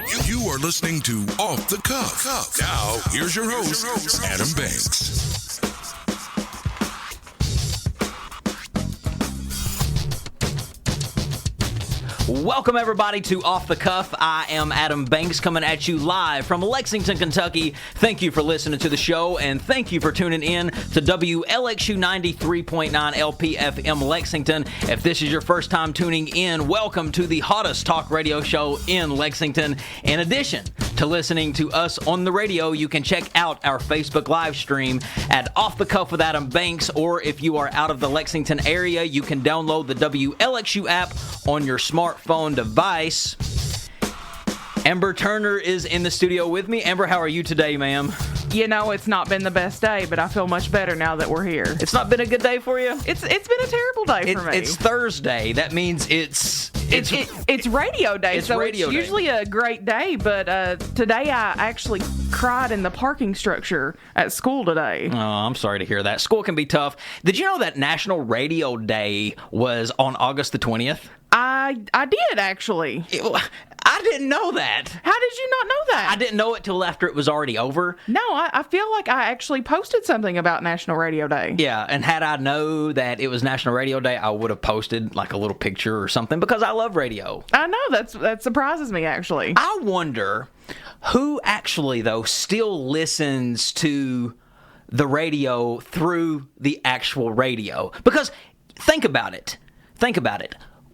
You are listening to Off the Cuff. Now, here's your host, Adam Banks. Welcome, everybody, to Off the Cuff. I am Adam Banks, coming at you live from Lexington, Kentucky. Thank you for listening to the show, and thank you for tuning in to WLXU 93.9 LPFM Lexington. If this is your first time tuning in, welcome to the hottest talk radio show in Lexington. In addition to listening to us on the radio, you can check out our Facebook live stream at Off the Cuff with Adam Banks, or if you are out of the Lexington area, you can download the WLXU app on your smartphone device. Amber Turner is in the studio with me. Amber, how are you today, ma'am? You know, it's not been the best day, but I feel much better now that we're here. It's not been a good day for you? It's been a terrible day for me. It's Thursday. That means it's radio day, so it's usually a great day, but today I actually cried in the parking structure at school today. Oh, I'm sorry to hear that. School can be tough. Did you know that National Radio Day was on August the 20th? I did, actually. I didn't know that. How did you not know that? I didn't know it till after it was already over. No, I feel like I actually posted something about National Radio Day. Yeah, and had I known that it was National Radio Day, I would have posted like a little picture or something, because I love radio. I know, that surprises me, actually. I wonder who actually, though, still listens to the radio through the actual radio. Because think about it.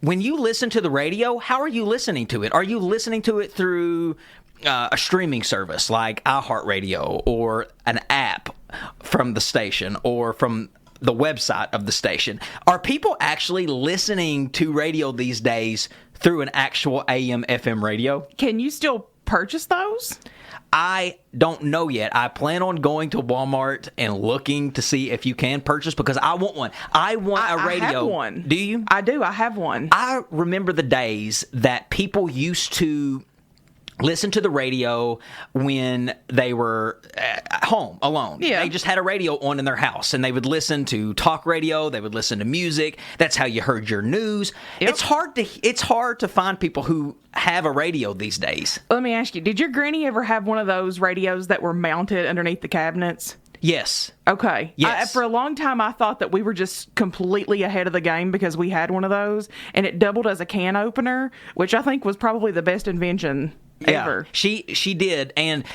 When you listen to the radio, how are you listening to it? Are you listening to it through a streaming service like iHeartRadio, or an app from the station, or from the website of the station? Are people actually listening to radio these days through an actual AM/FM radio? Can you still purchase those? I don't know yet. I plan on going to Walmart and looking to see if you can purchase, because I want one. I want a radio. I have one. Do you? I do. I have one. I remember the days that people used to listen to the radio when they were at home alone. Yeah. They just had a radio on in their house, and they would listen to talk radio. They would listen to music. That's how you heard your news. Yep. It's hard to find people who have a radio these days. Let me ask you, did your granny ever have one of those radios that were mounted underneath the cabinets? Yes. Okay. Yes. For a long time, I thought that we were just completely ahead of the game because we had one of those, and it doubled as a can opener, which I think was probably the best invention ever. Yeah, she did, and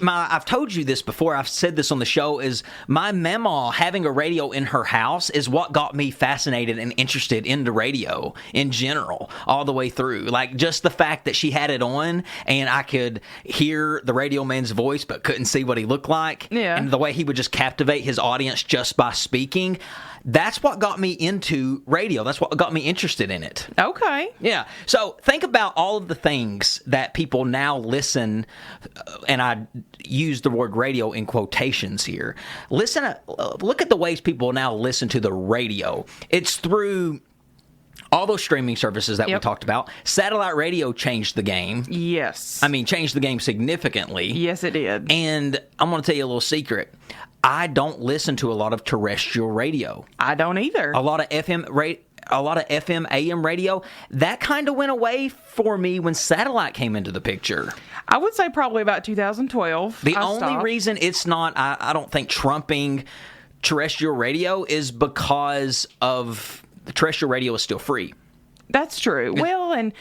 I've told you this before, I've said this on the show, is my mama having a radio in her house is what got me fascinated and interested in the radio in general, all the way through. Like, just the fact that she had it on, and I could hear the radio man's voice but couldn't see what he looked like, and the way he would just captivate his audience just by speaking. That's what got me into radio. That's what got me interested in it. Okay. Yeah. So think about all of the things that people now listen, and I use the word radio in quotations here. Look at the ways people now listen to the radio. It's through all those streaming services that we talked about. Satellite radio changed the game. Yes. I mean, changed the game significantly. Yes, it did. And I'm going to tell you a little secret. I don't listen to a lot of terrestrial radio. I don't either. A lot of FM, AM radio, that kind of went away for me when satellite came into the picture. I would say probably about 2012. The only reason it's not, I don't think, trumping terrestrial radio is because of the terrestrial radio is still free. That's true. Well, and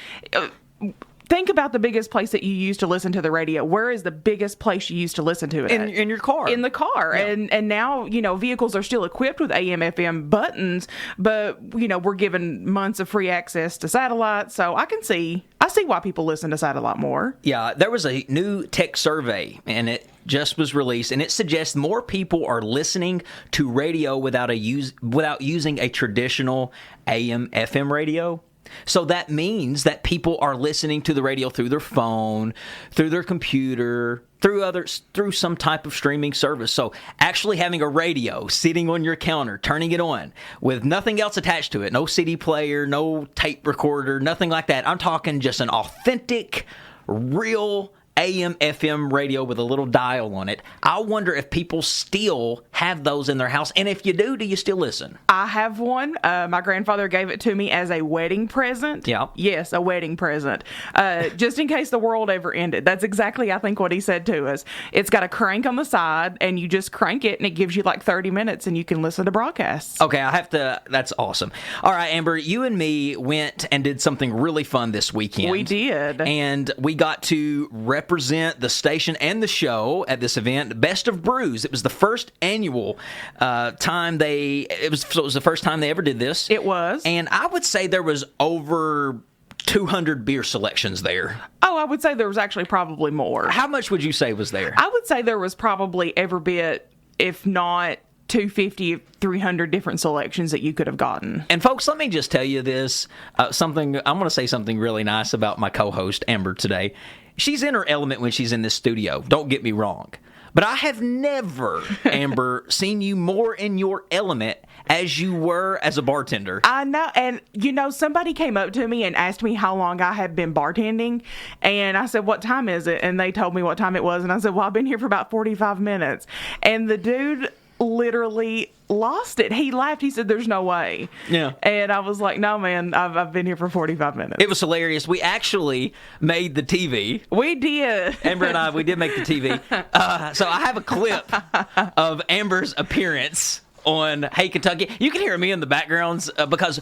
think about the biggest place that you used to listen to the radio. Where is the biggest place you used to listen to it at? In your car. In the car. Yeah. And now, vehicles are still equipped with AM, FM buttons, but, we're given months of free access to satellite. So I see why people listen to satellite more. Yeah, there was a new tech survey, and it just was released, and it suggests more people are listening to radio without using a traditional AM, FM radio. So that means that people are listening to the radio through their phone, through their computer, through some type of streaming service. So actually having a radio sitting on your counter, turning it on with nothing else attached to it, no CD player, no tape recorder, nothing like that. I'm talking just an authentic, real AM, FM radio with a little dial on it. I wonder if people still have those in their house. And if you do you still listen? I have one. My grandfather gave it to me as a wedding present. Yeah. Yes, a wedding present. Just in case the world ever ended. That's exactly, I think, what he said to us. It's got a crank on the side, and you just crank it, and it gives you like 30 minutes, and you can listen to broadcasts. Okay, that's awesome. All right, Amber, you and me went and did something really fun this weekend. We did. And we got to represent the station and the show at this event, Best of Brews. It was the first annual time it was the first time they ever did this. It was. And I would say there was over 200 beer selections there. Oh, I would say there was actually probably more. How much would you say was there? I would say there was probably every bit, if not 250, 300 different selections that you could have gotten. And folks, let me just tell you this, I'm going to say something really nice about my co-host, Amber, today. She's in her element when she's in this studio. Don't get me wrong. But I have never, Amber, seen you more in your element as you were as a bartender. I know. And, somebody came up to me and asked me how long I had been bartending. And I said, what time is it? And they told me what time it was. And I said, well, I've been here for about 45 minutes. And the dude literally lost it. He laughed. He said, there's no way. Yeah. And I was like, no, man, I've been here for 45 minutes. It was hilarious. We actually made the TV. We did. Amber and we did make the TV. So I have a clip of Amber's appearance on Hey Kentucky. You can hear me in the backgrounds because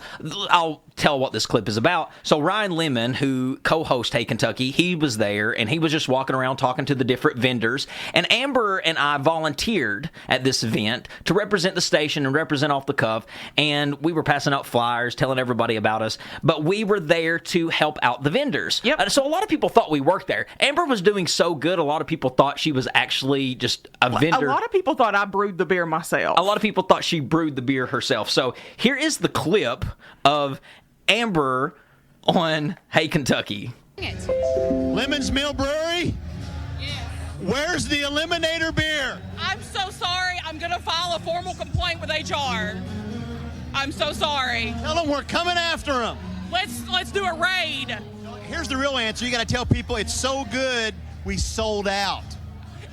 I'll tell what this clip is about. So Ryan Lemon, who co-hosts Hey Kentucky, he was there and he was just walking around talking to the different vendors. And Amber and I volunteered at this event to represent the station and represent Off the Cuff. And we were passing out flyers, telling everybody about us. But we were there to help out the vendors. Yep. So a lot of people thought we worked there. Amber was doing so good, a lot of people thought she was actually just a vendor. A lot of people thought I brewed the beer myself. A lot of people thought she brewed the beer herself. So here is the clip of Amber on Hey Kentucky. Lemon's Mill Brewery? Yes. Where's the Eliminator beer? I'm so sorry. I'm going to file a formal complaint with HR. I'm so sorry. Tell them we're coming after them. Let's do a raid. Here's the real answer. You got to tell people it's so good, we sold out.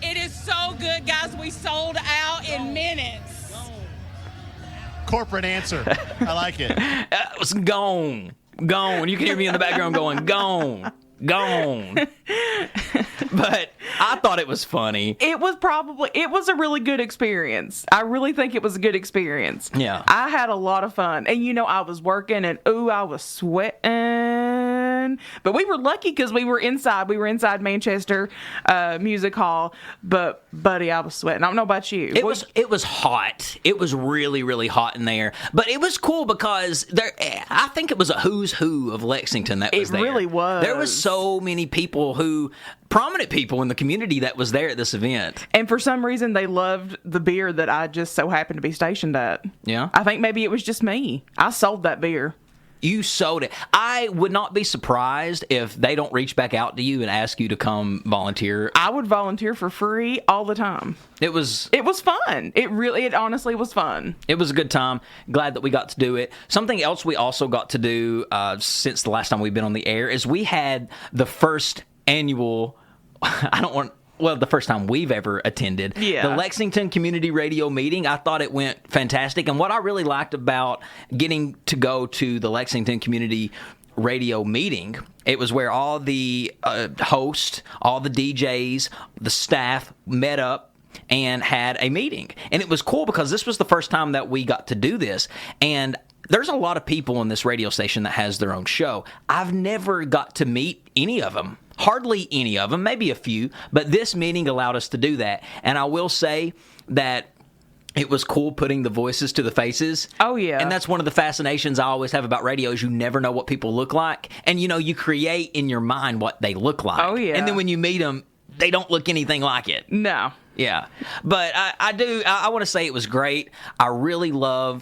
It is so good, guys. We sold out in minutes. Corporate answer. I like it. It was gone. You can hear me in the background going, gone. But I thought it was funny. It was a really good experience. I really think it was a good experience. Yeah. I had a lot of fun. And, I was working and, I was sweating. But we were lucky because we were inside. We were inside Manchester Music Hall. But, buddy, I was sweating. I don't know about you. It was hot. It was really, really hot in there. But it was cool because I think it was a who's who of Lexington that was there. It really was. There was so many people prominent people in the community that was there at this event. And for some reason, they loved the beer that I just so happened to be stationed at. Yeah. I think maybe it was just me. I sold that beer. You sold it. I would not be surprised if they don't reach back out to you and ask you to come volunteer. I would volunteer for free all the time. It was fun. It honestly was fun. It was a good time. Glad that we got to do it. Something else we also got to do since the last time we've been on the air is we had the first annual, the first time we've ever attended, the Lexington Community Radio meeting. I thought it went fantastic. And what I really liked about getting to go to the Lexington Community Radio meeting, it was where all the hosts, all the DJs, the staff met up and had a meeting. And it was cool because this was the first time that we got to do this. And there's a lot of people in this radio station that has their own show. I've never got to meet any of them. Hardly any of them, maybe a few, but this meeting allowed us to do that. And I will say that it was cool putting the voices to the faces. Oh, yeah. And that's one of the fascinations I always have about radio is you never know what people look like. And, you create in your mind what they look like. Oh, yeah. And then when you meet them, they don't look anything like it. No. Yeah. But I want to say it was great. I really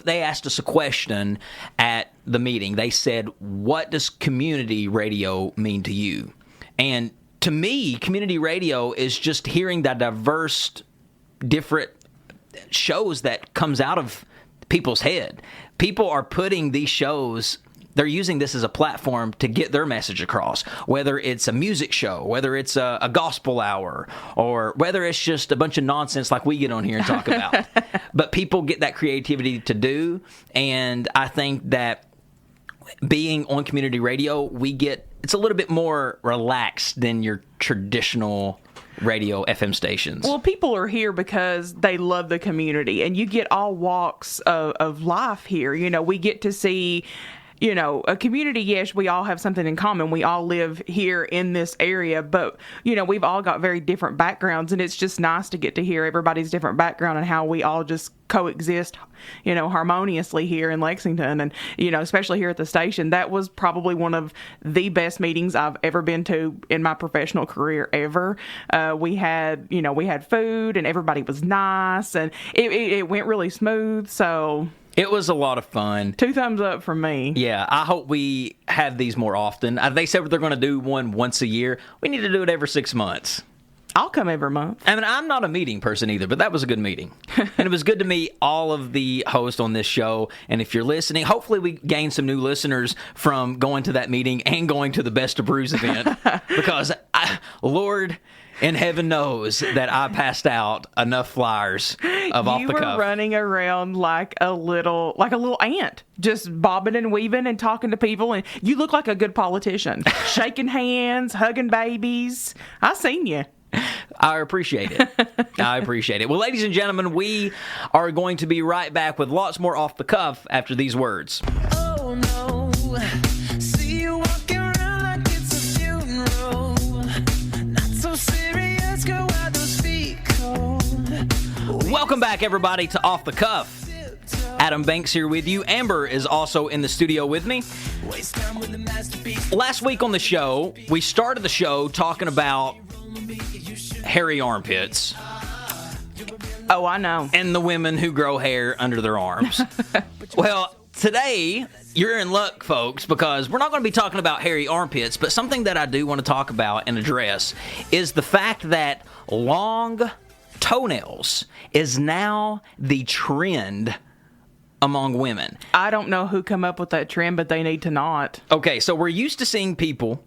they asked us a question at the meeting. They said, what does community radio mean to you? And to me, community radio is just hearing the diverse, different shows that comes out of people's head. People are putting these shows they're using this as a platform to get their message across, whether it's a music show, whether it's a gospel hour, or whether it's just a bunch of nonsense like we get on here and talk about. But people get that creativity to do, and I think that being on community radio, it's a little bit more relaxed than your traditional radio FM stations. Well, people are here because they love the community, and you get all walks of life here. You know, we get to see, you know, a community. Yes, we all have something in common. We all live here in this area, but, you know, we've all got very different backgrounds, and it's just nice to get to hear everybody's different background and how we all just coexist, you know, harmoniously here in Lexington. And, you know, especially here at the station, that was probably one of the best meetings I've ever been to in my professional career ever. We had food, and everybody was nice, and it went really smooth. So it was a lot of fun. 2 thumbs up from me. Yeah, I hope we have these more often. They said they're going to do one once a year. We need to do it every 6 months. I'll come every month. I mean, I'm not a meeting person either, but that was a good meeting. And it was good to meet all of the hosts on this show. And if you're listening, hopefully we gain some new listeners from going to that meeting and going to the Best of Brews event. Because, Lord in heaven knows that I passed out enough flyers of off the cuff. You were running around like a little ant, just bobbing and weaving and talking to people. And you look like a good politician, shaking hands, hugging babies. I seen you. I appreciate it. I appreciate it. Well, ladies and gentlemen, we are going to be right back with lots more off the cuff after these words. Oh no, see you walking around like it's a funeral. Not so serious, girl, why those feet cold? Welcome back, everybody, to Off the Cuff. Adam Banks here with you. Amber is also in the studio with me. Last week on the show, we started the show talking about hairy armpits. Oh, I know. And the women who grow hair under their arms. Well, today, you're in luck, folks, because we're not going to be talking about hairy armpits, but something that I do want to talk about and address is the fact that long toenails is now the trend among women. I don't know who come up with that trend, but they need to not. Okay, so we're used to seeing people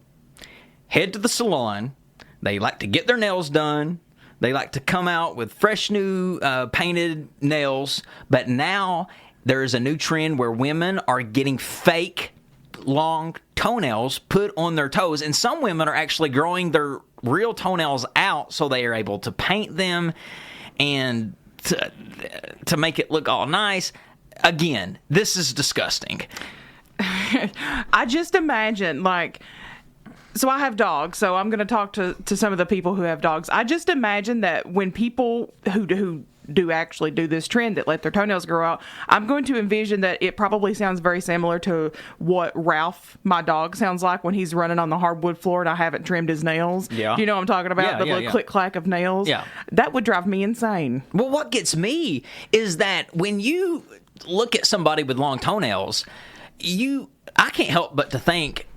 head to the salon. They like to get their nails done. They like to come out with fresh new painted nails. But now there is a new trend where women are getting fake long toenails put on their toes. And some women are actually growing their real toenails out so they are able to paint them and to make it look all nice. Again, this is disgusting. I just imagine, like... So I have dogs, so I'm going to talk to some of the people who have dogs. I just imagine that when people who do actually do this trend that let their toenails grow out, I'm going to envision that it probably sounds very similar to what Ralph, my dog, sounds like when he's running on the hardwood floor and I haven't trimmed his nails. Yeah. You know what I'm talking about? The little click-clack of nails. Yeah. That would drive me insane. Well, what gets me is that when you look at somebody with long toenails, I can't help but to think,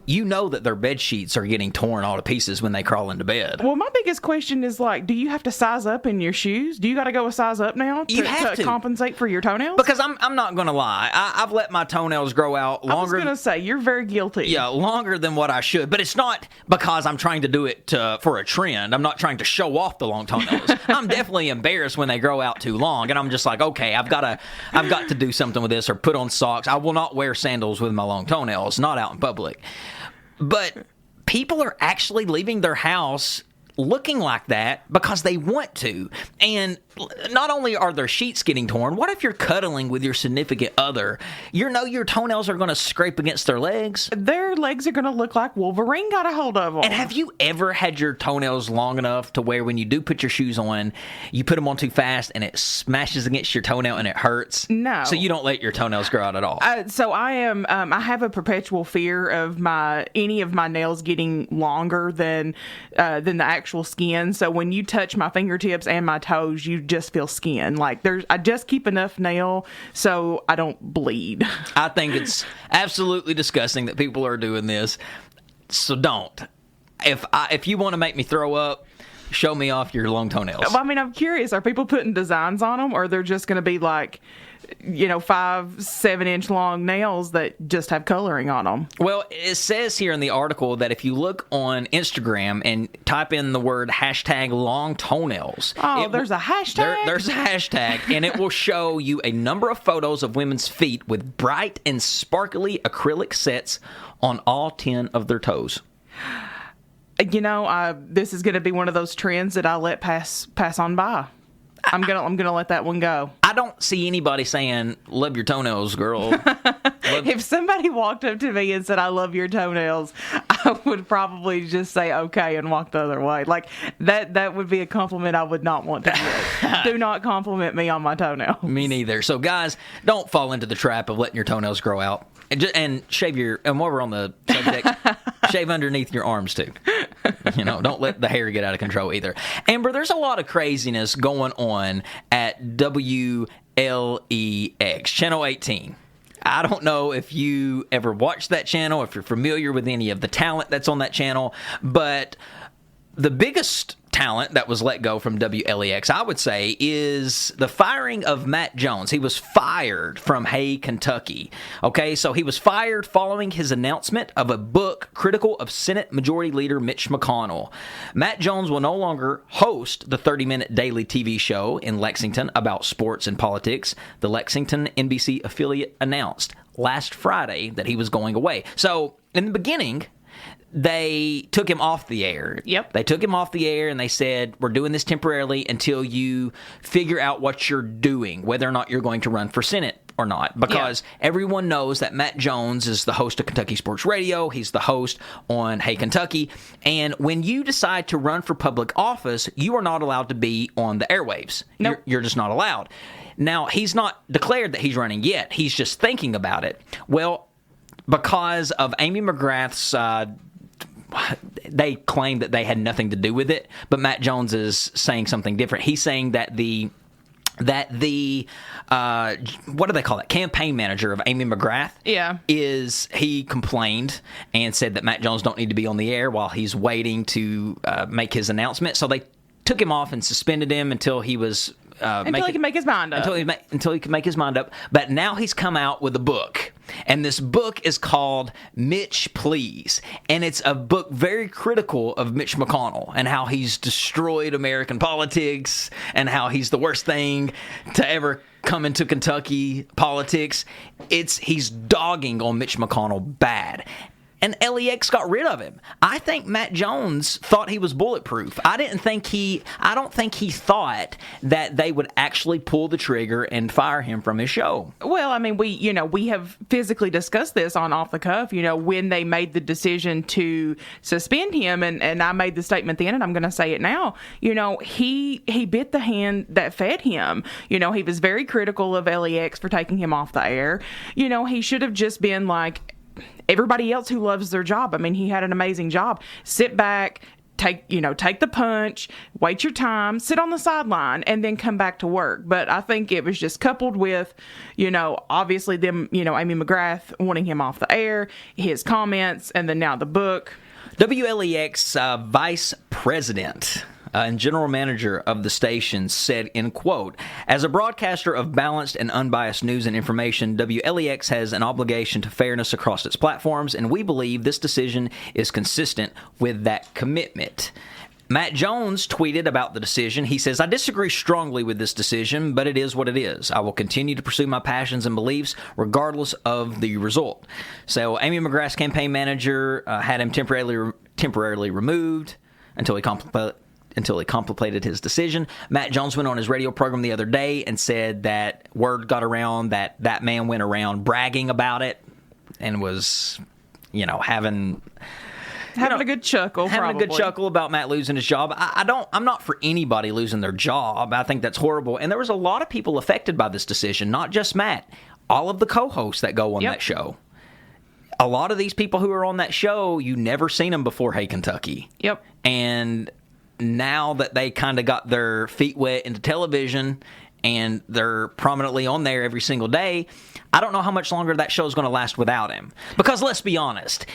you know that their bed sheets are getting torn all to pieces when they crawl into bed. Well, my biggest question is, like, do you have to size up in your shoes? Do you got to go a size up now to compensate for your toenails? Because I'm not going to lie. I've let my toenails grow out longer. I was going to say, you're very guilty. Yeah, longer than what I should. But it's not because I'm trying to do it for a trend. I'm not trying to show off the long toenails. I'm definitely embarrassed when they grow out too long. And I'm just like, okay, I've got to do something with this or put on socks. I will not wear sandals with my long toenails, not out in public. But people are actually leaving their house looking like that because they want to. And not only are their sheets getting torn, what if you're cuddling with your significant other? Your toenails are going to scrape against their legs. Their legs are going to look like Wolverine got a hold of them. And have you ever had your toenails long enough to where when you do put your shoes on, you put them on too fast and it smashes against your toenail and it hurts? No. So you don't let your toenails grow out at all? So I am. I have a perpetual fear of any of my nails getting longer than the actual skin. So when you touch my fingertips and my toes, you just feel skin. Like I just keep enough nail so I don't bleed. I think it's absolutely disgusting that people are doing this. So don't. If you want to make me throw up, Show me off your long toenails. Well, I mean, I'm curious. Are people putting designs on them, or they're just going to be like, 5-7 inch long nails that just have coloring on them? Well, it says here in the article that if you look on Instagram and type in the word #long toenails. There's a hashtag? There's a hashtag, and it will show you a number of photos of women's feet with bright and sparkly acrylic sets on all 10 of their toes. This is going to be one of those trends that I let pass on by. I'm gonna let that one go. I don't see anybody saying, "Love your toenails, girl." If somebody walked up to me and said, "I love your toenails," I would probably just say okay and walk the other way. Like that would be a compliment I would not want to get. Do not compliment me on my toenails. Me neither. So guys, don't fall into the trap of letting your toenails grow out. And shave and while we're on the subject, shave underneath your arms too. Don't let the hair get out of control either. Amber, there's a lot of craziness going on at WLEX, Channel 18. I don't know if you ever watched that channel, if you're familiar with any of the talent that's on that channel, but the biggest talent that was let go from WLEX, I would say, is the firing of Matt Jones. He was fired from Hay, Kentucky. Okay, so he was fired following his announcement of a book critical of Senate Majority Leader Mitch McConnell. Matt Jones will no longer host the 30-minute daily TV show in Lexington about sports and politics. The Lexington NBC affiliate announced last Friday that he was going away. So, in the beginning, they took him off the air. Yep. They took him off the air and they said, we're doing this temporarily until you figure out what you're doing, whether or not you're going to run for Senate or not. Because everyone knows that Matt Jones is the host of Kentucky Sports Radio. He's the host on Hey Kentucky. And when you decide to run for public office, you are not allowed to be on the airwaves. Nope. You're just not allowed. Now, he's not declared that he's running yet. He's just thinking about it. Well, because of Amy McGrath's they claim that they had nothing to do with it, but Matt Jones is saying something different. He's saying that the what do they call it? Campaign manager of Amy McGrath. Yeah. He complained and said that Matt Jones don't need to be on the air while he's waiting to make his announcement. So they took him off and suspended him until he was until he can make his mind up. Until he can make his mind up. But now he's come out with a book. And this book is called Mitch Please. And it's a book very critical of Mitch McConnell and how he's destroyed American politics and how he's the worst thing to ever come into Kentucky politics. He's dogging on Mitch McConnell bad. And LEX got rid of him. I think Matt Jones thought he was bulletproof. I don't think he thought that they would actually pull the trigger and fire him from his show. Well, I mean, we have physically discussed this on Off the Cuff, when they made the decision to suspend him, and I made the statement then, and I'm going to say it now, he bit the hand that fed him. He was very critical of LEX for taking him off the air. He should have just been like everybody else who loves their job. I mean, he had an amazing job. Sit back, take the punch, wait your time, sit on the sideline, and then come back to work. But I think it was just coupled with, obviously them, Amy McGrath wanting him off the air, his comments, and then now the book. WLEX vice president and general manager of the station said, in quote, "As a broadcaster of balanced and unbiased news and information, WLEX has an obligation to fairness across its platforms, and we believe this decision is consistent with that commitment." Matt Jones tweeted about the decision. He says, "I disagree strongly with this decision, but it is what it is. I will continue to pursue my passions and beliefs regardless of the result." So Amy McGrath's campaign manager had him temporarily removed until he contemplated his decision. Matt Jones went on his radio program the other day and said that word got around that man went around bragging about it and was, having a good chuckle, having a good chuckle about Matt losing his job. I'm not for anybody losing their job. I think that's horrible. And there was a lot of people affected by this decision, not just Matt. All of the co-hosts that go on that show. A lot of these people who are on that show, you never seen them before Hey Kentucky. Yep. And now that they kind of got their feet wet into television and they're prominently on there every single day, I don't know how much longer that show is going to last without him. Because let's be honest,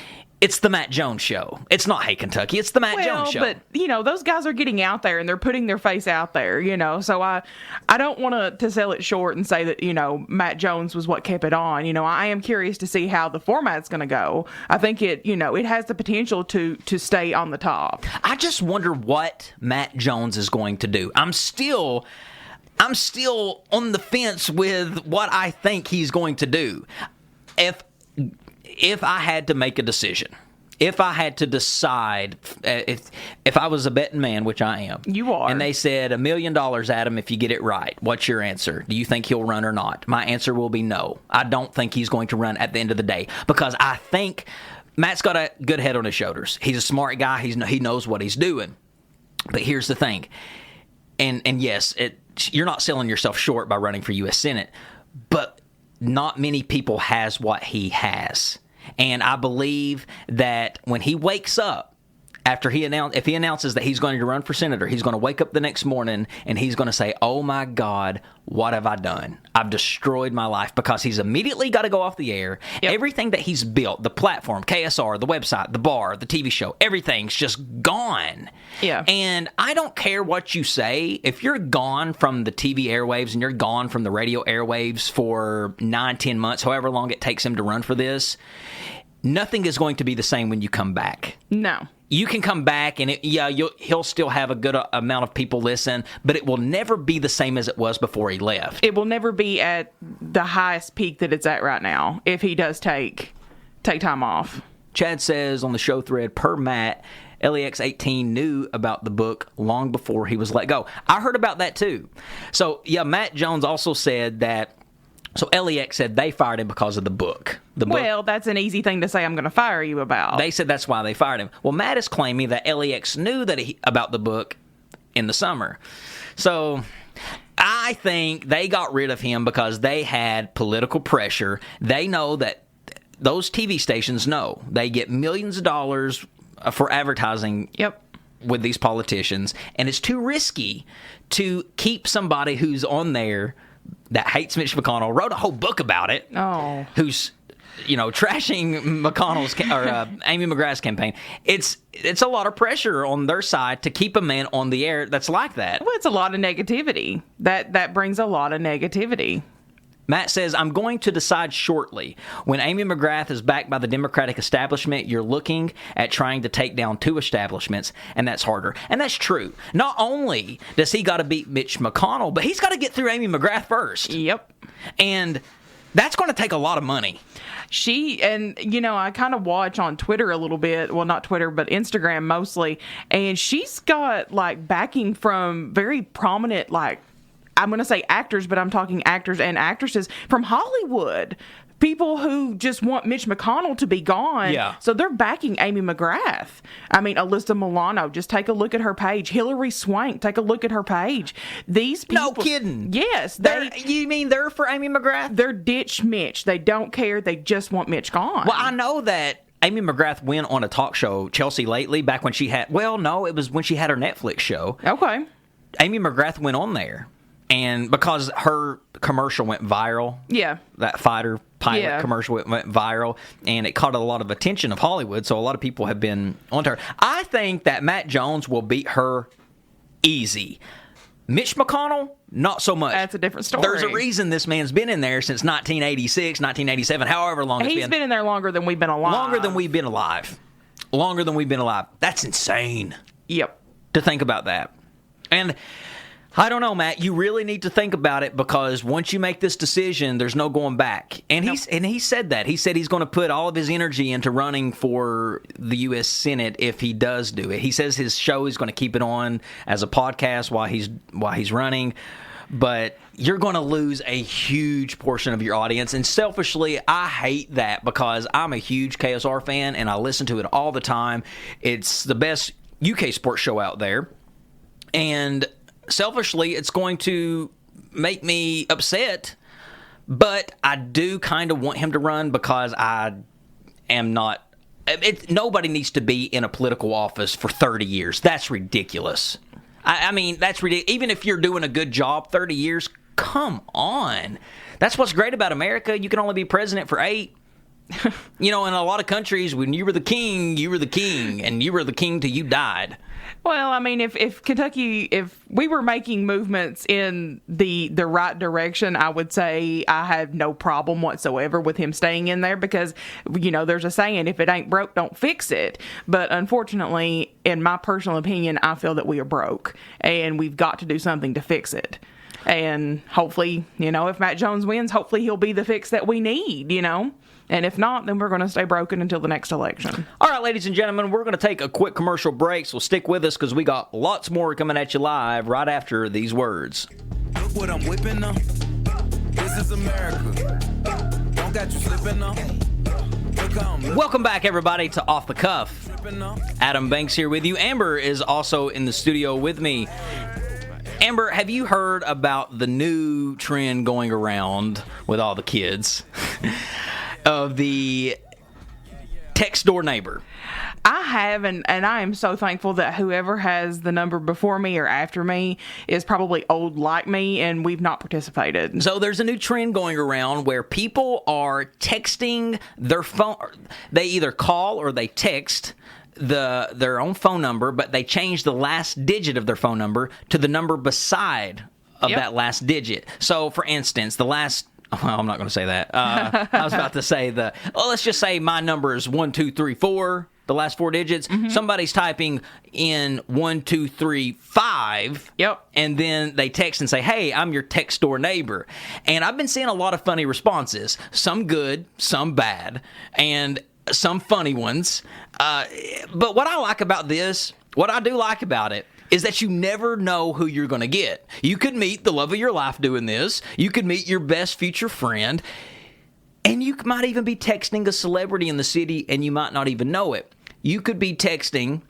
It's the Matt Jones Show. It's not Hey Kentucky. It's the Matt Jones Show. But, those guys are getting out there and they're putting their face out there, So I don't want to sell it short and say that, Matt Jones was what kept it on. I am curious to see how the format's going to go. I think it has the potential to stay on the top. I just wonder what Matt Jones is going to do. I'm still on the fence with what I think he's going to do. If I had to make a decision, if I had to decide, if I was a betting man, which I am. You are. And they said $1 million, Adam, if you get it right. What's your answer? Do you think he'll run or not? My answer will be no. I don't think he's going to run at the end of the day because I think Matt's got a good head on his shoulders. He's a smart guy. He knows what he's doing. But here's the thing. And yes, you're not selling yourself short by running for U.S. Senate, but not many people has what he has. And I believe that when he wakes up, if he announces that he's going to run for senator, he's going to wake up the next morning and he's going to say, oh my God, what have I done? I've destroyed my life, because he's immediately got to go off the air. Yep. Everything that he's built, the platform, KSR, the website, the bar, the TV show, everything's just gone. Yeah. And I don't care what you say. If you're gone from the TV airwaves and you're gone from the radio airwaves for 9-10 months, however long it takes him to run for this, nothing is going to be the same when you come back. No. You can come back and he'll still have a good amount of people listen, but it will never be the same as it was before he left. It will never be at the highest peak that it's at right now if he does take time off. Chad says on the show thread, per Matt, LEX18 knew about the book long before he was let go. I heard about that too. So, Matt Jones also said that. So LEX said they fired him because of the book. Well, that's an easy thing to say I'm going to fire you about. They said that's why they fired him. Well, Matt is claiming that LEX knew about the book in the summer. So I think they got rid of him because they had political pressure. They know that those TV stations know they get millions of dollars for advertising. Yep. With these politicians, and it's too risky to keep somebody who's on there that hates Mitch McConnell, wrote a whole book about it. Oh. Who's, trashing McConnell's or Amy McGrath's campaign. It's a lot of pressure on their side to keep a man on the air that's like that. Well, it's a lot of negativity. That brings a lot of negativity. Matt says, I'm going to decide shortly. When Amy McGrath is backed by the Democratic establishment, you're looking at trying to take down two establishments, and that's harder. And that's true. Not only does he got to beat Mitch McConnell, but he's got to get through Amy McGrath first. Yep. And that's going to take a lot of money. I kind of watch on Twitter a little bit. Well, not Twitter, but Instagram mostly. And she's got, backing from very prominent, I'm going to say actors, but I'm talking actors and actresses from Hollywood. People who just want Mitch McConnell to be gone. Yeah. So they're backing Amy McGrath. I mean, Alyssa Milano, just take a look at her page. Hillary Swank, take a look at her page. These people. No kidding. Yes. You mean they're for Amy McGrath? They're ditch Mitch. They don't care. They just want Mitch gone. Well, I know that Amy McGrath went on a talk show, Chelsea Lately, back when she had, it was when she had her Netflix show. Okay. Amy McGrath went on there. And because her commercial went viral, that fighter pilot commercial went viral, and it caught a lot of attention of Hollywood, so a lot of people have been onto her. I think that Matt Jones will beat her easy. Mitch McConnell, not so much. That's a different story. There's a reason this man's been in there since 1986, 1987, however long it's been. He's been in there longer than we've been alive. Longer than we've been alive. That's insane. Yep. To think about that. And I don't know, Matt. You really need to think about it, because once you make this decision, there's no going back. And he said that. He said he's going to put all of his energy into running for the U.S. Senate if he does do it. He says his show is going to keep it on as a podcast while he's running. But you're going to lose a huge portion of your audience. And selfishly, I hate that, because I'm a huge KSR fan and I listen to it all the time. It's the best UK sports show out there. And selfishly, it's going to make me upset, but I do kind of want him to run, because I am not. Nobody needs to be in a political office for 30 years. That's ridiculous. I mean, that's ridiculous. Even if you're doing a good job, 30 years, come on. That's what's great about America. You can only be president for 8. You know, in a lot of countries, when you were the king, and you were the king till you died. Well, I mean, if Kentucky, if we were making movements in the right direction, I would say I have no problem whatsoever with him staying in there because, you know, there's a saying, if it ain't broke, don't fix it. But unfortunately, in my personal opinion, I feel that we are broke and we've got to do something to fix it. And hopefully, you know, if Matt Jones wins, hopefully he'll be the fix that we need, you know. And if not, then we're going to stay broken until the next election. All right, ladies and gentlemen, we're going to take a quick commercial break, so stick with us because we got lots more coming at you live right after these words. Look what I'm whipping up. This is America. Don't got you slipping up. Welcome back, everybody, to Off the Cuff. Adam Banks here with you. Amber is also in the studio with me. Amber, have you heard about the new trend going around with all the kids of the Text Door Neibor? I have, and I am so thankful that whoever has the number before me or after me is probably old like me, and we've not participated. So there's a new trend going around where people are texting their phone. They either call or they text their own phone number, but they change the last digit of their phone number to the number beside of that last digit. So, for instance, the last... Well, I'm not going to say that. I was about to say let's just say my number is 1234, the last four digits. Mm-hmm. Somebody's typing in 1235. Yep. And then they text and say, hey, I'm your Text Door Neibor. And I've been seeing a lot of funny responses. Some good, some bad, and some funny ones. But what I like about this, what I do like about it, is that you never know who you're going to get. You could meet the love of your life doing this. You could meet your best future friend. And you might even be texting a celebrity in the city and you might not even know it. You could be texting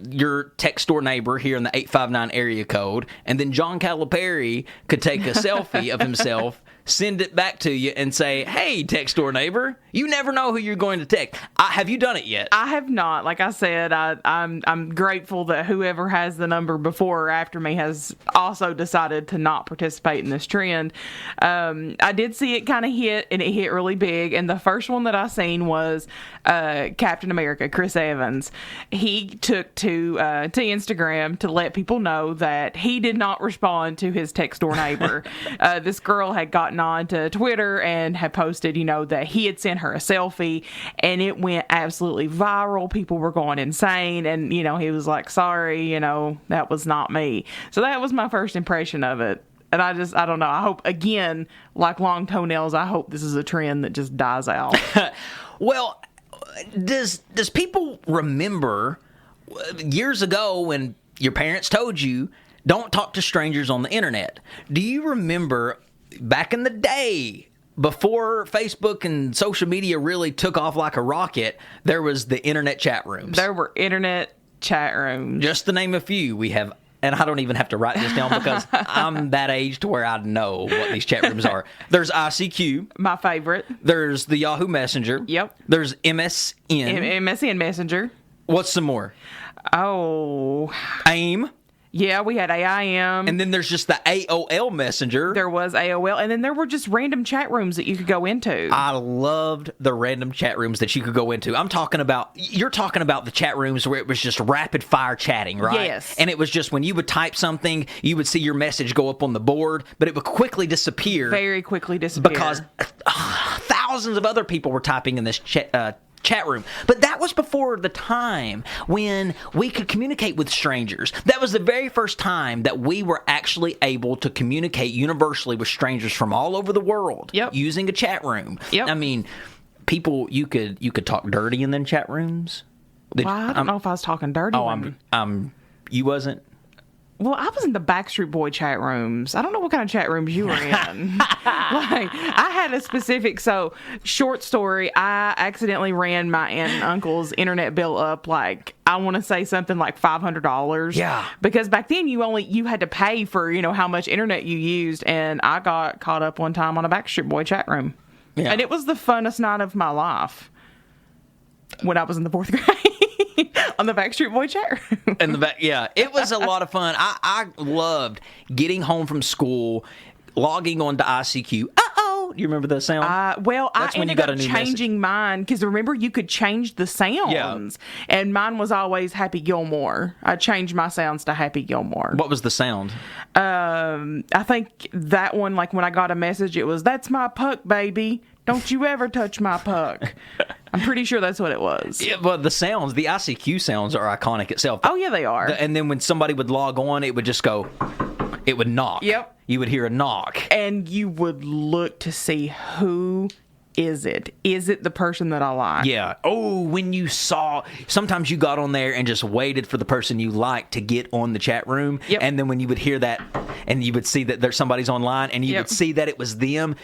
your Text Door Neibor here in the 859 area code, and then John Calipari could take a selfie of himself, send it back to you, and say, hey, Text Door Neibor, you never know who you're going to text. Have you done it yet? I have not. Like I said, I'm grateful that whoever has the number before or after me has also decided to not participate in this trend. I did see it kind of hit, and it hit really big, and the first one that I seen was Captain America, Chris Evans. He took to Instagram to let people know that he did not respond to his Text Door Neibor. This girl had gotten on to Twitter and had posted, you know, that he had sent her a selfie, and it went absolutely viral. People were going insane, and, you know, he was like, sorry, you know, that was not me. So that was my first impression of it. And I don't know. I hope, again, like long toenails, I hope this is a trend that just dies out. Well, does people remember years ago when your parents told you, don't talk to strangers on the internet? Do you remember back in the day, before Facebook and social media really took off like a rocket, there was the internet chat rooms? There were internet chat rooms. Just to name a few, we have, and I don't even have to write this down because I'm that age to where I know what these chat rooms are. There's ICQ. My favorite. There's the Yahoo Messenger. Yep. There's MSN. MSN Messenger. What's some more? Oh. AIM. Yeah, we had AIM. And then there's just the AOL Messenger. There was AOL. And then there were just random chat rooms that you could go into. I loved the random chat rooms that you could go into. You're talking about the chat rooms where it was just rapid fire chatting, right? Yes. And it was just when you would type something, you would see your message go up on the board, but it would quickly disappear. Very quickly disappear. Because thousands of other people were typing in this chat room. But that was before the time when we could communicate with strangers. That was the very first time that we were actually able to communicate universally with strangers from all over the world. Yep. Using a chat room. Yep. I mean, people, you could talk dirty in them chat rooms. I don't know if I was talking dirty. You wasn't? Well, I was in the Backstreet Boy chat rooms. I don't know what kind of chat rooms you were in. I had a specific, short story, I accidentally ran my aunt and uncle's internet bill up, I want to say something like $500. Yeah. Because back then you had to pay for, how much internet you used, and I got caught up one time on a Backstreet Boy chat room. Yeah. And it was the funnest night of my life when I was in the 4th grade. On the Backstreet Boy chat room. It was a lot of fun. I loved getting home from school, logging on to ICQ. Do you remember that sound? Well, That's I when you ended got up a new changing mine because remember you could change the sounds, and mine was always Happy Gilmore. I changed my sounds to Happy Gilmore. What was the sound? I think that one, like when I got a message, it was "That's my puck, baby. Don't you ever touch my puck." I'm pretty sure that's what it was. Yeah, but the sounds, the ICQ sounds are iconic itself. Oh yeah, they are. And then when somebody would log on, it would just go, it would knock. Yep. You would hear a knock. And you would look to see who is it. Is it the person that I like? Yeah. Oh, when you saw, sometimes you got on there and just waited for the person you liked to get on the chat room. Yep. And then when you would hear that and you would see that there's somebody's online and you would see that it was them.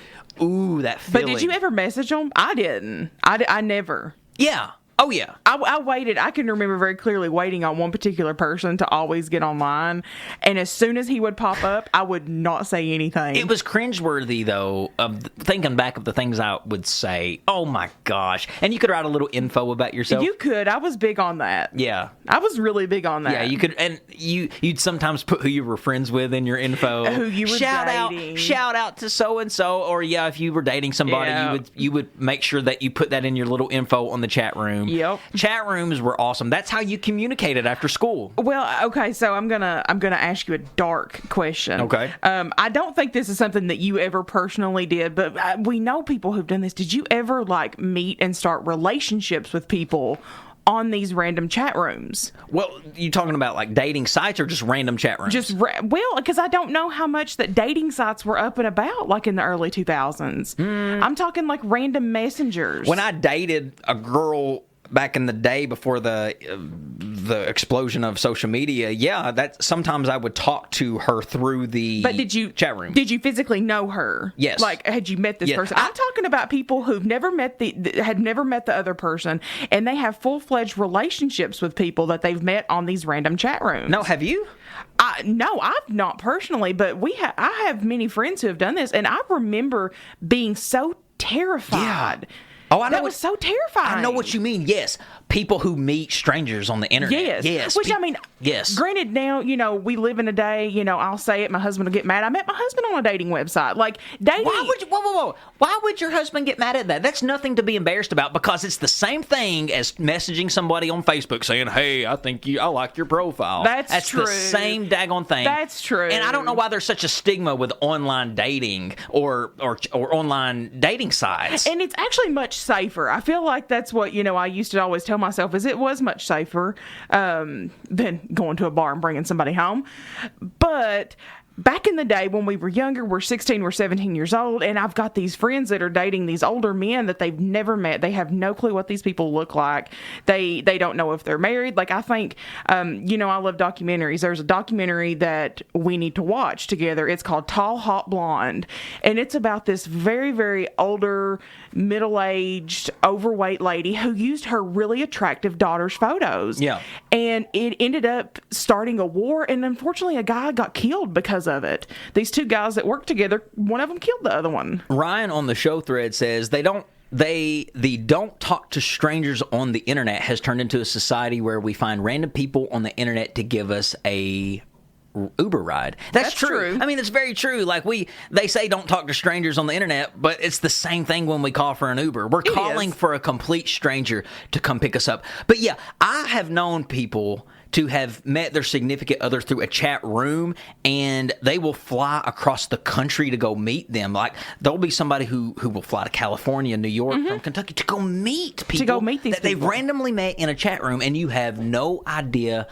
Ooh, that feeling. But did you ever message them? I didn't. I never. Yeah. Oh, yeah. I waited. I can remember very clearly waiting on one particular person to always get online. And as soon as he would pop up, I would not say anything. It was cringeworthy, though, of thinking back of the things I would say. Oh, my gosh. And you could write a little info about yourself. You could. I was big on that. Yeah. I was really big on that. Yeah, you could. And you'd sometimes put who you were friends with in your info. Who you were dating. Shout out to so-and-so. Or, yeah, if you were dating somebody, you would make sure that you put that in your little info on the chat room. Yep. Chat rooms were awesome. That's how you communicated after school. Well, okay, so I'm gonna ask you a dark question. Okay. I don't think this is something that you ever personally did, but we know people who've done this. Did you ever like meet and start relationships with people on these random chat rooms? Well, you talking about like dating sites or just random chat rooms? Well, because I don't know how much that dating sites were up and about like in the early 2000s. I'm talking like random messengers. When I dated a girl back in the day before the explosion of social media, that sometimes I would talk to her through the chat room. Did you physically know her? Yes. Like, had you met this person? I'm talking about people who've never met had never met the other person, and they have full-fledged relationships with people that they've met on these random chat rooms. No, have you? No, I've not personally, but I have many friends who have done this, and I remember being so terrified. Yeah. Oh, I know. That was so terrifying. I know what you mean. Yes. People who meet strangers on the internet. Yes. Which, I mean, yes. Granted, now, we live in a day, I'll say it, my husband will get mad. I met my husband on a dating website. Like, dating. Why would you, whoa. Why would your husband get mad at that? That's nothing to be embarrassed about because it's the same thing as messaging somebody on Facebook saying, hey, I like your profile. That's true. The same daggone thing. That's true. And I don't know why there's such a stigma with online dating or online dating sites. And it's actually much safer. I feel like that's what, I used to always tell myself is it was much safer than going to a bar and bringing somebody home. But back in the day when we were younger, we're 16, we're 17 years old, and I've got these friends that are dating these older men that they've never met. They have no clue what these people look like. They don't know if they're married. Like, I think, I love documentaries. There's a documentary that we need to watch together. It's called Tall, Hot Blonde, and it's about this very, very older, middle-aged, overweight lady who used her really attractive daughter's photos. Yeah. And it ended up starting a war, and unfortunately a guy got killed because of it. These two guys that worked together, one of them killed the other one. Ryan on the show thread says the don't talk to strangers on the internet has turned into a society where we find random people on the internet to give us a Uber ride. That's true. I mean, it's very true. Like they say don't talk to strangers on the internet, but it's the same thing when we call for an Uber. We're calling for a complete stranger to come pick us up. But yeah, I have known people to have met their significant other through a chat room, and they will fly across the country to go meet them. Like, there'll be somebody who will fly to California, New York, from Kentucky to go meet people. To go meet these that they've randomly met in a chat room, and you have no idea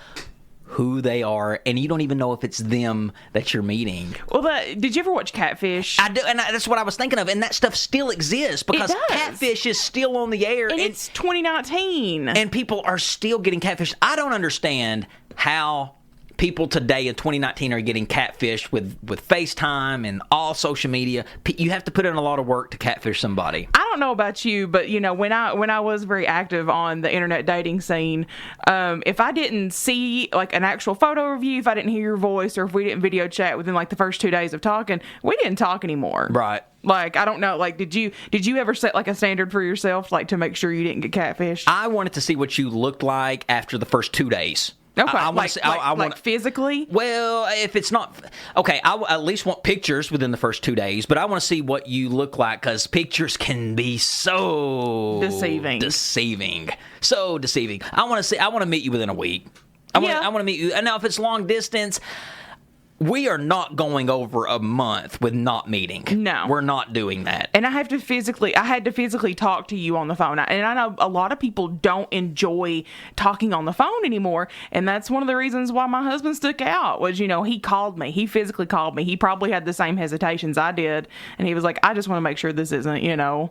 who they are, and you don't even know if it's them that you're meeting. Well, did you ever watch Catfish? I do, and that's what I was thinking of, and that stuff still exists because Catfish is still on the air. And it's 2019. And people are still getting catfished. I don't understand how people today in 2019 are getting catfished with FaceTime and all social media. You have to put in a lot of work to catfish somebody. I don't know about you, but when I was very active on the internet dating scene, if I didn't see like an actual photo of you, if I didn't hear your voice, or if we didn't video chat within like the first 2 days of talking, we didn't talk anymore. Right. Like, I don't know. Like, did you ever set like a standard for yourself, like to make sure you didn't get catfished? I wanted to see what you looked like after the first 2 days. Okay, I want to see. I want physically. Well, if it's not okay, I at least want pictures within the first 2 days. But I want to see what you look like because pictures can be so deceiving, so deceiving. I want to see. I want to meet you within a week. I want to meet you. And now, if it's long distance, we are not going over a month with not meeting. No. We're not doing that. And I had to physically talk to you on the phone. And I know a lot of people don't enjoy talking on the phone anymore. And that's one of the reasons why my husband stuck out was, he called me. He physically called me. He probably had the same hesitations I did. And he was like, I just want to make sure this isn't,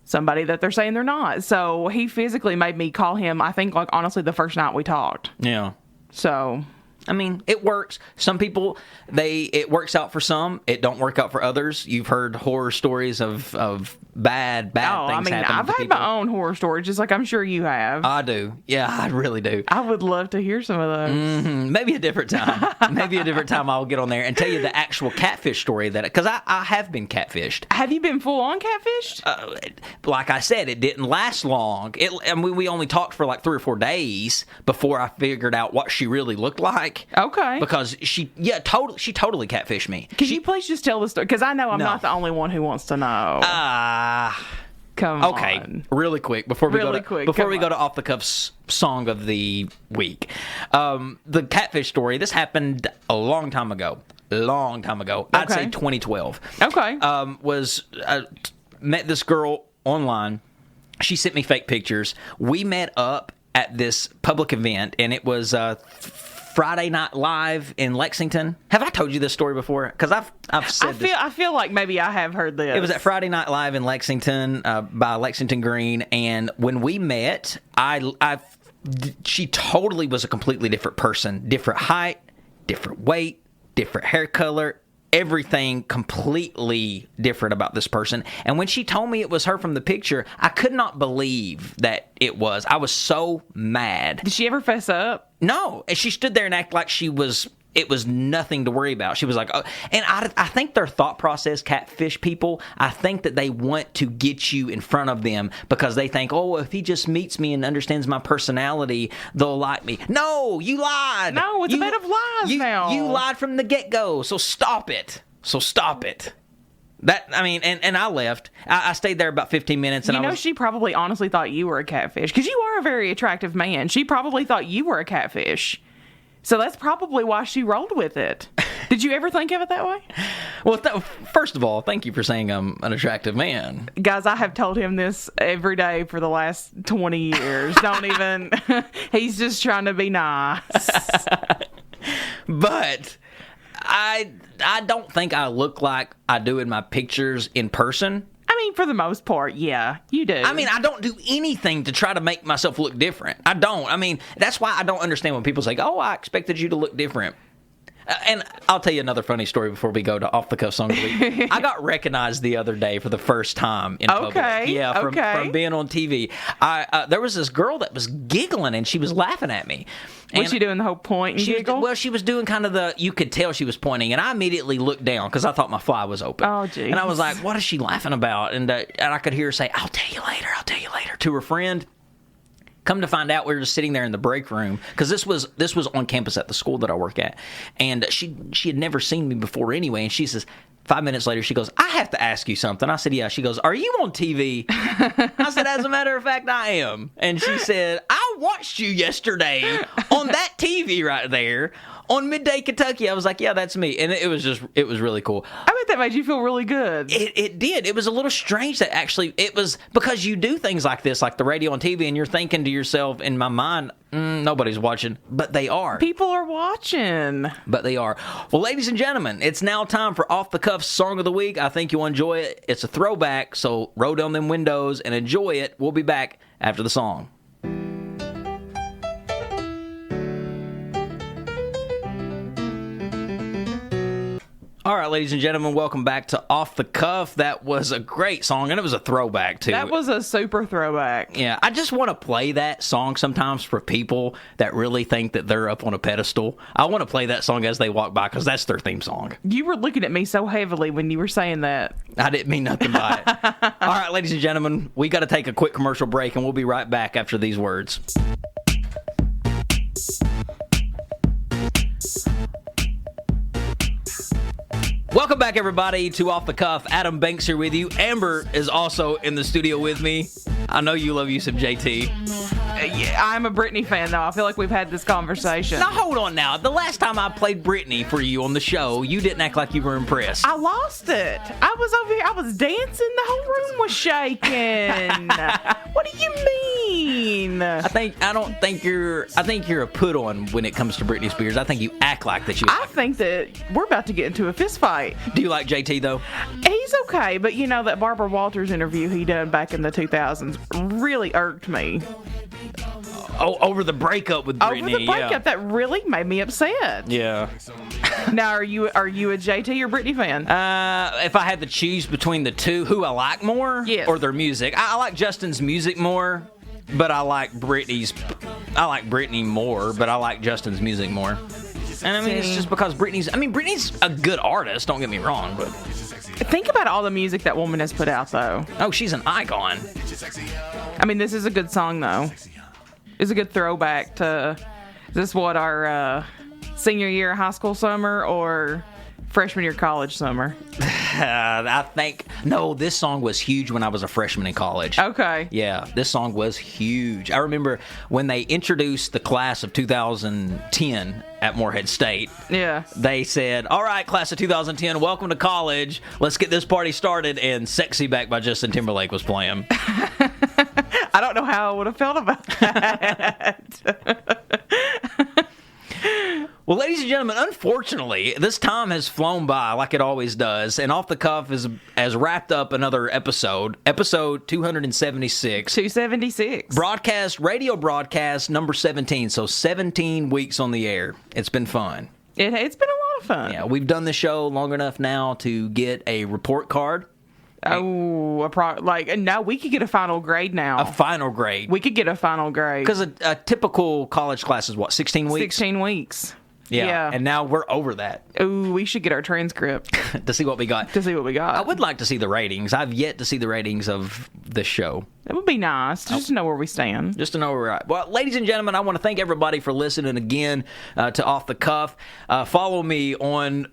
somebody that they're saying they're not. So he physically made me call him, I think, honestly, the first night we talked. Yeah. So... I mean, it works. Some people, it works out for some. It don't work out for others. You've heard horror stories of bad things happening I've to had people. my own horror stories, just like I'm sure you have. I do. Yeah, I really do. I would love to hear some of those. Mm-hmm. Maybe a different time. Maybe a different time I'll get on there and tell you the actual catfish story because I have been catfished. Have you been full on catfished? Like I said, it didn't last long. We only talked for like 3 or 4 days before I figured out what she really looked like. Okay. Because she totally catfished me. Can you please just tell the story? Because I know I'm not the only one who wants to know. Come on. Okay, really quick before we go to off the cuff song of the week. The catfish story. This happened a long time ago. I'd say 2012. Okay. Met this girl online. She sent me fake pictures. We met up at this public event, and it was Friday Night Live in Lexington. Have I told you this story before? Because I've said this. I feel like maybe I have heard this. It was at Friday Night Live in Lexington by Lexington Green, and when we met, she totally was a completely different person. Different height, different weight, different hair color. Everything completely different about this person. And when she told me it was her from the picture, I could not believe that it was. I was so mad. Did she ever fess up? No. And she stood there and acted like it was nothing to worry about. She was like, oh. And I think their thought process, catfish people, I think that they want to get you in front of them because they think, oh, if he just meets me and understands my personality, they'll like me. No, you lied. No, it's a bed of lies now. You lied from the get-go, so stop it. And I left. I stayed there about 15 minutes. And she probably honestly thought you were a catfish because you are a very attractive man. She probably thought you were a catfish. So that's probably why she rolled with it. Did you ever think of it that way? Well, first of all, thank you for saying I'm an attractive man. Guys, I have told him this every day for the last 20 years. Don't even... He's just trying to be nice. But I don't think I look like I do in my pictures in person. I mean, for the most part, yeah, you do. I mean, I don't do anything to try to make myself look different. I don't. I mean, that's why I don't understand when people say, oh, I expected you to look different. And I'll tell you another funny story before we go to Off the Cuff Song of the Week. I got recognized the other day for the first time in public. Yeah, from being on TV. There was this girl that was giggling and she was laughing at me. Was she doing the whole point and giggle? She was doing kind of you could tell she was pointing, and I immediately looked down because I thought my fly was open. Oh, geez. And I was like, what is she laughing about? And I could hear her say, I'll tell you later, to her friend. Come to find out, we were just sitting there in the break room because this was on campus at the school that I work at, and she had never seen me before anyway. And she says, 5 minutes later, she goes, I have to ask you something. I said, yeah. She goes, are you on TV? I said, as a matter of fact, I am. And she said, I watched you yesterday on that TV right there on Midday Kentucky. I was like, yeah, that's me. And it was really cool. I bet that made you feel really good. It did. It was a little strange that actually it was because you do things like this, like the radio and TV, and you're thinking to yourself, in my mind, nobody's watching, but they are. People are watching. But they are. Well, ladies and gentlemen, it's now time for Off the Cuff Song of the Week. I think you'll enjoy it. It's a throwback, so roll down them windows and enjoy it. We'll be back after the song. All right, ladies and gentlemen, welcome back to Off the Cuff. That was a great song, and it was a throwback, too. That was a super throwback. Yeah, I just want to play that song sometimes for people that really think that they're up on a pedestal. I want to play that song as they walk by because that's their theme song. You were looking at me so heavily when you were saying that. I didn't mean nothing by it. All right, ladies and gentlemen, we got to take a quick commercial break, and we'll be right back after these words. Welcome back, everybody, to Off the Cuff. Adam Banks here with you. Amber is also in the studio with me. I know you love you some JT. Yeah, I'm a Britney fan, though. I feel like we've had this conversation. Now, hold on now. The last time I played Britney for you on the show, you didn't act like you were impressed. I lost it. I was over here. I was dancing. The whole room was shaking. What do you mean? I think you're a put on when it comes to Britney Spears. I think you act like that you. I think that we're about to get into a fist fight. Do you like JT though? He's okay, but you know that Barbara Walters interview he done back in the 2000s really irked me. Oh, over the breakup with Britney. Over the breakup, that really made me upset. Yeah. Now, are you a JT or Britney fan? If I had to choose between the two, who I like more, yes, or their music, I like Justin's music more, but I like Britney more, but I like Justin's music more. And I mean, it's just because Britney's a good artist. Don't get me wrong, but think about all the music that woman has put out, though. Oh, she's an icon. I mean, this is a good song, though. It's a good throwback to, is this what, our senior year of high school summer or freshman year college summer? I think, no, this song was huge when I was a freshman in college. Okay. Yeah, this song was huge. I remember when they introduced the class of 2010 at Morehead State. Yeah. They said, all right, class of 2010, welcome to college. Let's get this party started. And Sexy Back by Justin Timberlake was playing. I don't know how I would have felt about that. Well, ladies and gentlemen, unfortunately, this time has flown by like it always does, and Off the Cuff has wrapped up another episode 276. 276. Radio broadcast number 17, so 17 weeks on the air. It's been fun. It's been a lot of fun. Yeah, we've done the show long enough now to get a report card. Oh, now we could get a final grade now. A final grade. We could get a final grade. Because a typical college class is what, 16 weeks? 16 weeks. Yeah. And now we're over that. Ooh, we should get our transcript. To see what we got. I would like to see the ratings. I've yet to see the ratings of the show. That would be nice, just to know where we stand. Just to know where we're at. Well, ladies and gentlemen, I want to thank everybody for listening again to Off the Cuff. Follow me on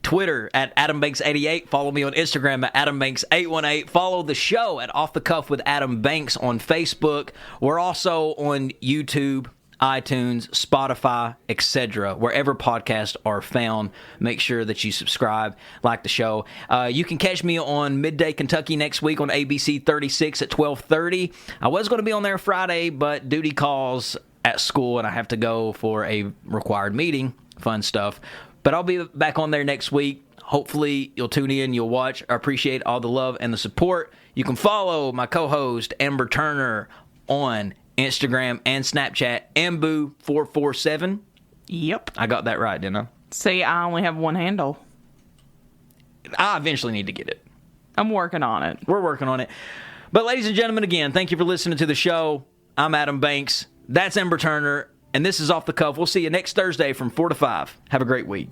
Twitter at AdamBanks88. Follow me on Instagram at AdamBanks818. Follow the show at Off the Cuff with Adam Banks on Facebook. We're also on YouTube, iTunes, Spotify, etc. Wherever podcasts are found, make sure that you subscribe, like the show. You can catch me on Midday Kentucky next week on ABC 36 at 12:30. I was going to be on there Friday, but duty calls at school, and I have to go for a required meeting. Fun stuff. But I'll be back on there next week. Hopefully, you'll tune in, you'll watch. I appreciate all the love and the support. You can follow my co-host, Amber Turner, on Instagram and Snapchat, Ambu447. Yep. I got that right, didn't I? See, I only have one handle. I eventually need to get it. I'm working on it. We're working on it. But ladies and gentlemen, again, thank you for listening to the show. I'm Adam Banks. That's Amber Turner. And this is Off the Cuff. We'll see you next Thursday from 4 to 5. Have a great week.